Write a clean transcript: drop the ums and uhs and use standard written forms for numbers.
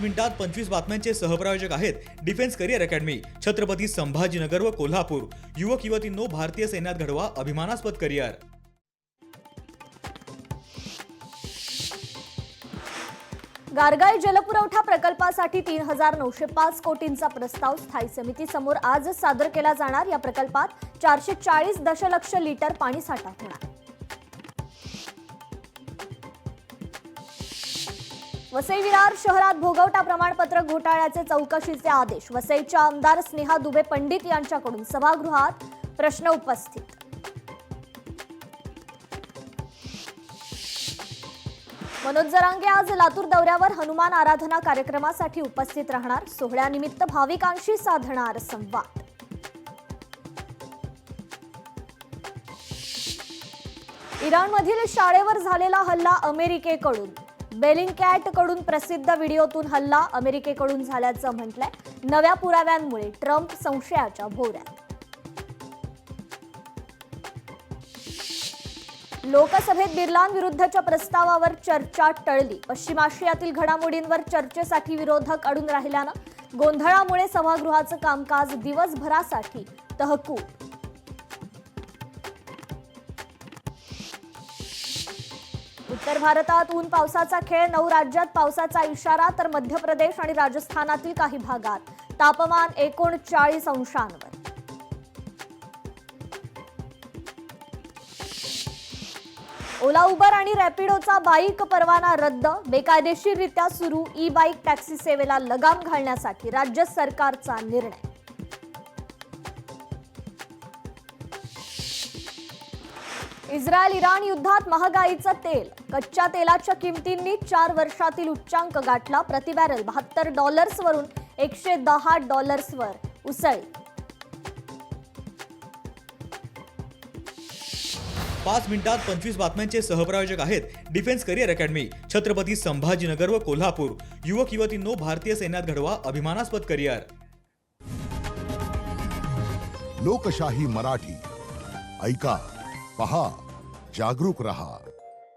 मिनिटात 25 बातम्यांचे सहप्रायोजक आहेत defence career academy, Chhatrapati Sambhajinagar व कोल्हापूर। युवक युवतींनो, भारतीय सैन्यात घडवा अभिमानास्पद करिअर। गारगाई जलपुरवठा प्रकल्पासाठी 3905 कोटींचा प्रस्ताव स्थायी समितीसमोर आज सादर केला जाणार। या प्रकल्पात 440 दशलक्ष लिटर पाणीसाठा होणार। वसई विरार शहरात भोगवटा प्रमाणपत्र घोटाळ्याचे चौकशीचे आदेश। वसईच्या आमदार स्नेहा दुबे पंडित यांच्याकडून सभागृहात प्रश्न उपस्थित। मनोज जरांगे आज लातूर दौऱ्यावर हनुमान आराधना कार्यक्रमासाठी उपस्थित राहणार। सोहळ्यानिमित्त भाविकांशी साधणार संवाद। इराणमधील शाळेवर झालेला हल्ला अमेरिकेकडून। बेलिंकॅटकडून प्रसिद्ध व्हिडिओतून हल्ला अमेरिकेकडून झाल्याचं म्हटलंय। नव्या पुराव्यांमुळे ट्रम्प संशयाच्या भोवऱ्यात। लोकसभेत बिर्लांविरुद्धच्या प्रस्तावावर चर्चा टळली। पश्चिम आशियातील घडामोडींवर चर्चेसाठी विरोधक अडून राहिल्यानं गोंधळामुळे सभागृहाचं कामकाज दिवसभरासाठी तहकूब। उत्तर भारतात ऊन पावसाचा खेळ। 9 राज्यात पावसाचा इशारा, तर मध्य प्रदेश आणि राजस्थानातील काही भागात तापमान 39 अंशांवर। ओला, उबर आणि रॅपिडोचा बाईक परवाना रद्द। बेकायदेशीररित्या सुरू ई बाईक टॅक्सी सेवेला लगाम घालण्यासाठी राज्य सरकारचा निर्णय। इस्रायल इराण युद्धात महागाईचं तेल। कच्च्या तेलाच्या किमतींनी 4 वर्षातील उच्चांक गाठला। प्रति बॅरल $72 वरून $110 वर उसळी। 5 मिनिटात 25 बातम्यांचे सहप्रायोजक आहेत defence career academy, Chhatrapati Sambhajinagar व कोल्हापूर। युवक युवतींनो, भारतीय सैन्यात घडवा अभिमानास्पद करिअर। लोकशाही मराठी ऐका, पहा, जागरूक रहा।